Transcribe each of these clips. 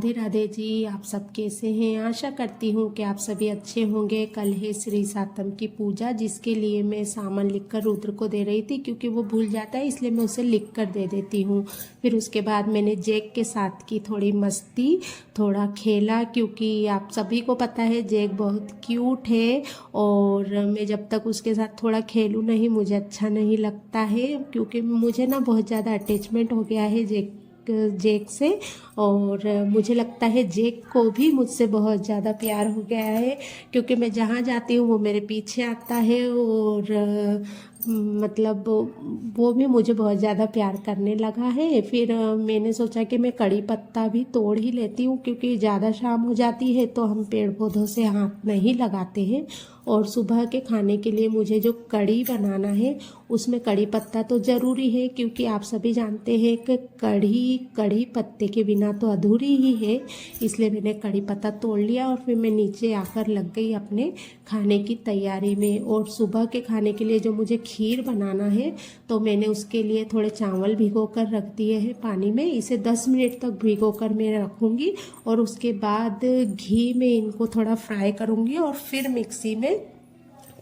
राधे राधे जी। आप सब कैसे हैं? आशा करती हूँ कि आप सभी अच्छे होंगे। कल है श्री सातम की पूजा, जिसके लिए मैं सामान लिखकर रुद्र को दे रही थी, क्योंकि वो भूल जाता है, इसलिए मैं उसे लिख कर दे देती हूँ। फिर उसके बाद मैंने जैक के साथ की थोड़ी मस्ती, थोड़ा खेला, क्योंकि आप सभी को पता है जैक बहुत क्यूट है और मैं जब तक उसके साथ थोड़ा खेलूँ नहीं मुझे अच्छा नहीं लगता है, क्योंकि मुझे ना बहुत ज़्यादा अटैचमेंट हो गया है जैक से। और मुझे लगता है जैक को भी मुझसे बहुत ज़्यादा प्यार हो गया है, क्योंकि मैं जहाँ जाती हूँ वो मेरे पीछे आता है और मतलब वो भी मुझे बहुत ज़्यादा प्यार करने लगा है। फिर मैंने सोचा कि मैं कड़ी पत्ता भी तोड़ ही लेती हूँ, क्योंकि ज़्यादा शाम हो जाती है तो हम पेड़ पौधों से हाथ नहीं लगाते हैं। और सुबह के खाने के लिए मुझे जो कड़ी बनाना है उसमें कड़ी पत्ता तो ज़रूरी है, क्योंकि आप सभी जानते हैं कि कड़ी पत्ते के बिना तो अधूरी ही है। इसलिए मैंने कड़ी पत्ता तोड़ लिया और फिर मैं नीचे आकर लग गई अपने खाने की तैयारी में। और सुबह के खाने के लिए जो मुझे खीर बनाना है, तो मैंने उसके लिए थोड़े चावल भिगो कर रख दिए हैं पानी में। इसे 10 मिनट तक भिगो कर मैं रखूँगी और उसके बाद घी में इनको थोड़ा फ्राई करूँगी और फिर मिक्सी में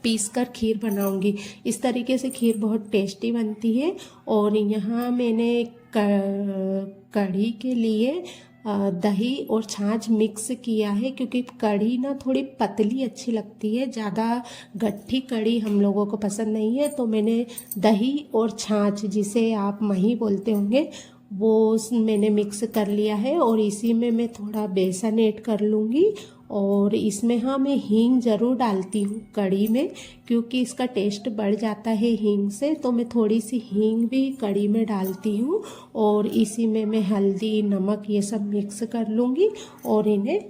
पीस कर खीर बनाऊंगी। इस तरीके से खीर बहुत टेस्टी बनती है। और यहाँ मैंने कढ़ी के लिए दही और छाछ मिक्स किया है, क्योंकि कढ़ी ना थोड़ी पतली अच्छी लगती है, ज़्यादा गट्ठी कढ़ी हम लोगों को पसंद नहीं है। तो मैंने दही और छाछ, जिसे आप मही बोलते होंगे, वो मैंने मिक्स कर लिया है। और इसी में मैं थोड़ा बेसन ऐड कर लूँगी। और इसमें हाँ मैं हींग ज़रूर डालती हूँ कढ़ी में, क्योंकि इसका टेस्ट बढ़ जाता है हींग से, तो मैं थोड़ी सी हींग भी कढ़ी में डालती हूँ। और इसी में मैं हल्दी नमक ये सब मिक्स कर लूँगी और इन्हें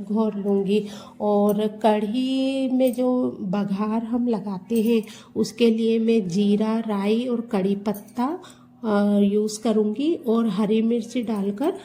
घोर लूँगी। और कढ़ी में जो बघार हम लगाते हैं उसके लिए मैं जीरा, राई और कड़ी पत्ता यूज़ करूँगी और हरी मिर्ची डालकर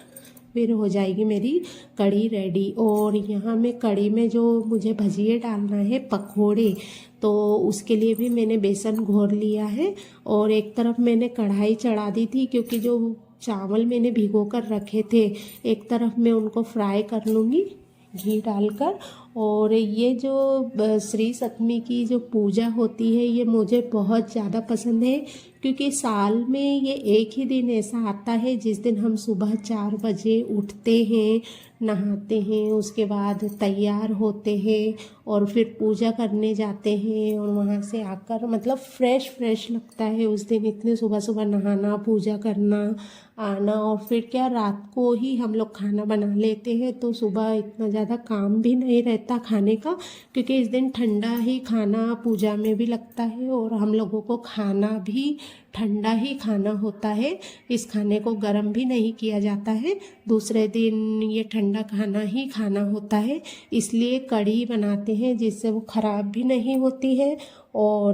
फिर हो जाएगी मेरी कढ़ी रेडी। और यहाँ में कढ़ी में जो मुझे भजिए डालना है, पकोड़े, तो उसके लिए भी मैंने बेसन घोर लिया है। और एक तरफ मैंने कढ़ाई चढ़ा दी थी, क्योंकि जो चावल मैंने भिगो कर रखे थे एक तरफ मैं उनको फ्राई कर लूँगी घी डालकर। और ये जो श्री सप्तमी की जो पूजा होती है ये मुझे बहुत ज़्यादा पसंद है, क्योंकि साल में ये एक ही दिन ऐसा आता है जिस दिन हम सुबह 4 बजे उठते हैं, नहाते हैं, उसके बाद तैयार होते हैं और फिर पूजा करने जाते हैं। और वहाँ से आकर मतलब फ्रेश लगता है उस दिन, इतने सुबह सुबह नहाना, पूजा करना, आना। और फिर क्या, रात को ही हम लोग खाना बना लेते हैं, तो सुबह इतना ज़्यादा काम भी नहीं रहता खाने का, क्योंकि इस दिन ठंडा ही खाना पूजा में भी लगता है और हम लोगों को खाना भी ठंडा ही खाना होता है। इस खाने को गर्म भी नहीं किया जाता है, दूसरे दिन ये ठंडा खाना ही खाना होता है। इसलिए कढ़ी बनाते हैं जिससे वो ख़राब भी नहीं होती है। और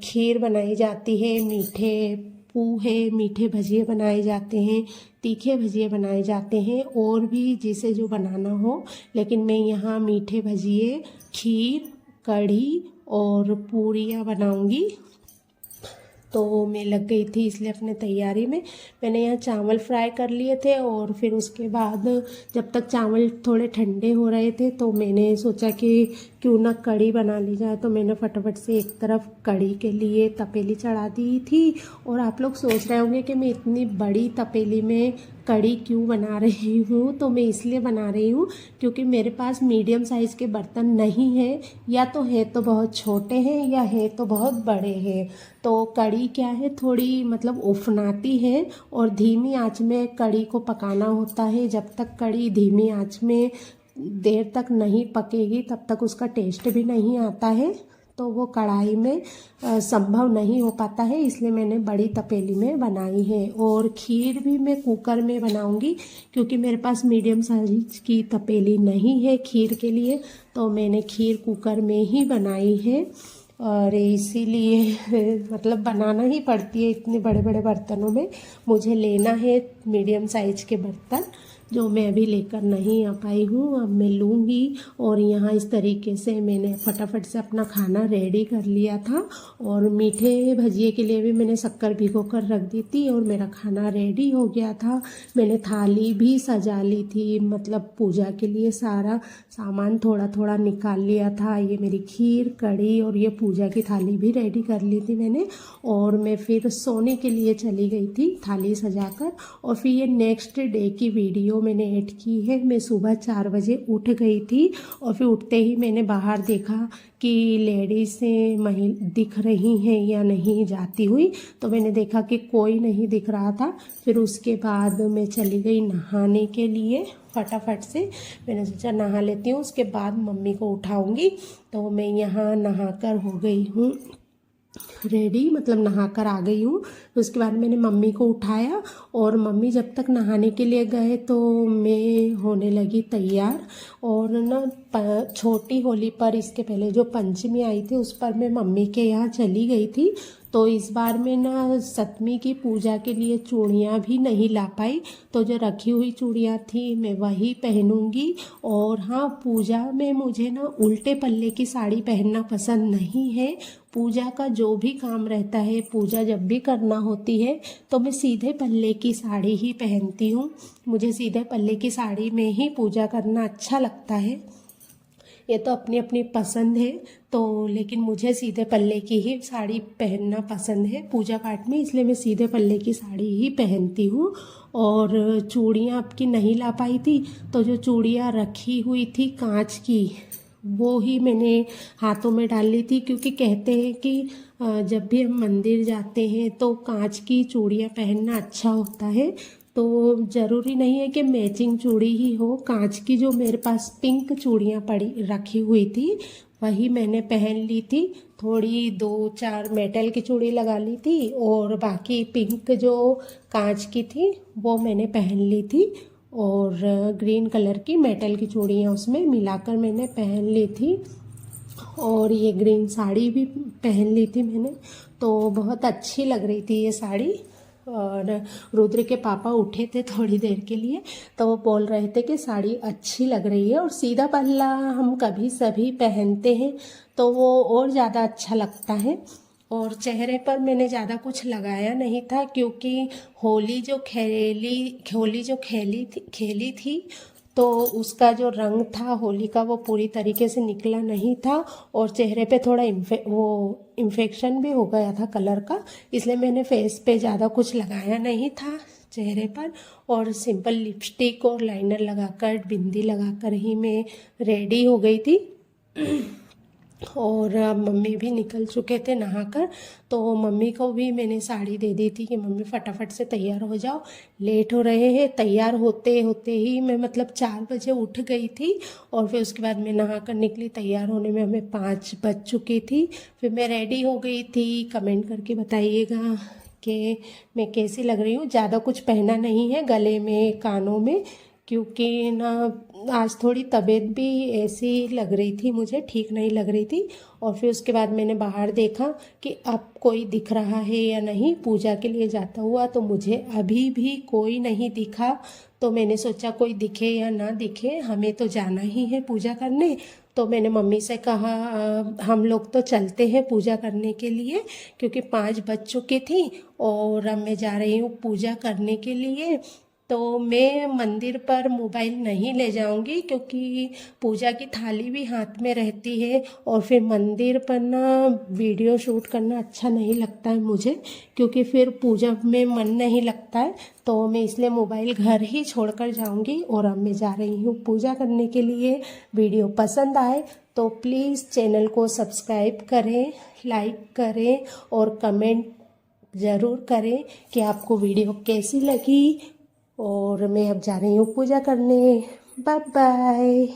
खीर बनाई जाती है, मीठे पूहे, मीठे भजिए बनाए जाते हैं, तीखे भजिए बनाए जाते हैं, और भी जिसे जो बनाना हो। लेकिन मैं यहाँ मीठे भजिए, खीर, कढ़ी और पूरियाँ बनाऊँगी। तो मैं लग गई थी इसलिए अपने तैयारी में। मैंने यहाँ चावल फ्राई कर लिए थे और फिर उसके बाद जब तक चावल थोड़े ठंडे हो रहे थे तो मैंने सोचा कि क्यों ना कढ़ी बना ली जाए। तो मैंने फटाफट से एक तरफ कढ़ी के लिए तपेली चढ़ा दी थी। और आप लोग सोच रहे होंगे कि मैं इतनी बड़ी तपेली में कढ़ी क्यों बना रही हूँ, तो मैं इसलिए बना रही हूँ क्योंकि मेरे पास मीडियम साइज़ के बर्तन नहीं है, या तो है तो बहुत छोटे हैं या है तो बहुत बड़े हैं। तो कढ़ी क्या है, थोड़ी मतलब उफनाती है और धीमी आंच में कढ़ी को पकाना होता है। जब तक कढ़ी धीमी आंच में देर तक नहीं पकेगी तब तक उसका टेस्ट भी नहीं आता है, तो वो कढ़ाई में संभव नहीं हो पाता है। इसलिए मैंने बड़ी तपेली में बनाई है। और खीर भी मैं कुकर में बनाऊंगी, क्योंकि मेरे पास मीडियम साइज की तपेली नहीं है खीर के लिए, तो मैंने खीर कुकर में ही बनाई है। और इसीलिए मतलब बनाना ही पड़ती है इतने बड़े बड़े बर्तनों में। मुझे लेना है मीडियम साइज के बर्तन, जो मैं अभी लेकर नहीं आ पाई हूँ, अब मैं लूँगी। और यहाँ इस तरीके से मैंने फटाफट से अपना खाना रेडी कर लिया था। और मीठे भजिए के लिए भी मैंने शक्कर भिगो कर रख दी थी और मेरा खाना रेडी हो गया था। मैंने थाली भी सजा ली थी, मतलब पूजा के लिए सारा सामान थोड़ा थोड़ा निकाल लिया था। ये मेरी खीर, कढ़ी और ये पूजा की थाली भी रेडी कर ली थी मैंने। और मैं फिर सोने के लिए चली गई थी थाली सजाकर। और फिर ये नेक्स्ट डे की वीडियो मैंने ऐड की है। मैं सुबह 4 बजे उठ गई थी और फिर उठते ही मैंने बाहर देखा कि लेडीज़ें दिख रही हैं या नहीं जाती हुई, तो मैंने देखा कि कोई नहीं दिख रहा था। फिर उसके बाद मैं चली गई नहाने के लिए फटाफट से। मैंने सोचा नहा लेती हूँ, उसके बाद मम्मी को उठाऊँगी। तो मैं यहाँ नहाकर हो गई हूँ रेडी, मतलब नहाकर आ गई हूँ। उसके बाद मैंने मम्मी को उठाया और मम्मी जब तक नहाने के लिए गए तो मैं होने लगी तैयार। और ना छोटी होली पर, इसके पहले जो पंचमी आई थी उस पर मैं मम्मी के यहाँ चली गई थी। तो इस बार मैं ना सप्तमी की पूजा के लिए चूड़ियाँ भी नहीं ला पाई, तो जो रखी हुई चूड़ियाँ थी मैं वही पहनूंगी। और हाँ, पूजा में मुझे ना उल्टे पल्ले की साड़ी पहनना पसंद नहीं है। पूजा का जो भी काम रहता है, पूजा जब भी करना होती है तो मैं सीधे पल्ले की साड़ी ही पहनती हूँ। मुझे सीधे पल्ले की साड़ी में ही पूजा करना अच्छा लगता है। ये तो अपनी अपनी पसंद है, तो लेकिन मुझे सीधे पल्ले की ही साड़ी पहनना पसंद है पूजा पाठ में, इसलिए मैं सीधे पल्ले की साड़ी ही पहनती हूँ। और चूड़ियाँ आपकी नहीं ला पाई थी, तो जो चूड़ियाँ रखी हुई थी कांच की, वो ही मैंने हाथों में डाल ली थी। क्योंकि कहते हैं कि जब भी हम मंदिर जाते हैं तो कांच की चूड़ियाँ पहनना अच्छा होता है। तो ज़रूरी नहीं है कि मैचिंग चूड़ी ही हो। कांच की जो मेरे पास पिंक चूड़ियाँ पड़ी रखी हुई थी वही मैंने पहन ली थी। थोड़ी 2-4 मेटल की चूड़ी लगा ली थी और बाकी पिंक जो कांच की थी वो मैंने पहन ली थी। और ग्रीन कलर की मेटल की चूड़ियाँ उसमें मिलाकर मैंने पहन ली थी। और ये ग्रीन साड़ी भी पहन ली थी मैंने, तो बहुत अच्छी लग रही थी ये साड़ी। और रुद्र के पापा उठे थे थोड़ी देर के लिए, तो वो बोल रहे थे कि साड़ी अच्छी लग रही है। और सीधा पल्ला हम कभी सभी पहनते हैं तो वो और ज़्यादा अच्छा लगता है। और चेहरे पर मैंने ज़्यादा कुछ लगाया नहीं था, क्योंकि होली जो खेली थी तो उसका जो रंग था होली का वो पूरी तरीके से निकला नहीं था। और चेहरे पे थोड़ा इन्फेक्शन भी हो गया था कलर का, इसलिए मैंने फेस पे ज़्यादा कुछ लगाया नहीं था चेहरे पर। और सिंपल लिपस्टिक और लाइनर लगाकर, बिंदी लगाकर ही मैं रेडी हो गई थी। और मम्मी भी निकल चुके थे नहाकर, तो मम्मी को भी मैंने साड़ी दे दी थी कि मम्मी फटाफट से तैयार हो जाओ, लेट हो रहे हैं। तैयार होते होते ही मैं मतलब 4 बजे उठ गई थी। और फिर उसके बाद मैं नहाकर निकली, तैयार होने में हमें 5 बज चुकी थी। फिर मैं रेडी हो गई थी। कमेंट करके बताइएगा कि मैं कैसी लग रही हूँ। ज़्यादा कुछ पहना नहीं है गले में, कानों में, क्योंकि ना आज थोड़ी तबीयत भी ऐसी लग रही थी, मुझे ठीक नहीं लग रही थी। और फिर उसके बाद मैंने बाहर देखा कि अब कोई दिख रहा है या नहीं पूजा के लिए जाता हुआ, तो मुझे अभी भी कोई नहीं दिखा। तो मैंने सोचा कोई दिखे या ना दिखे, हमें तो जाना ही है पूजा करने। तो मैंने मम्मी से कहा हम लोग तो चलते हैं पूजा करने के लिए, क्योंकि 5 बज चुकी थी और अब मैं जा रही हूँ पूजा करने के लिए। तो मैं मंदिर पर मोबाइल नहीं ले जाऊंगी, क्योंकि पूजा की थाली भी हाथ में रहती है। और फिर मंदिर पर ना वीडियो शूट करना अच्छा नहीं लगता है मुझे, क्योंकि फिर पूजा में मन नहीं लगता है। तो मैं इसलिए मोबाइल घर ही छोड़कर जाऊंगी। और अब मैं जा रही हूँ पूजा करने के लिए। वीडियो पसंद आए तो प्लीज़ चैनल को सब्सक्राइब करें, लाइक करें और कमेंट ज़रूर करें कि आपको वीडियो कैसी लगी। और मैं अब जा रही हूँ पूजा करने। Bye bye.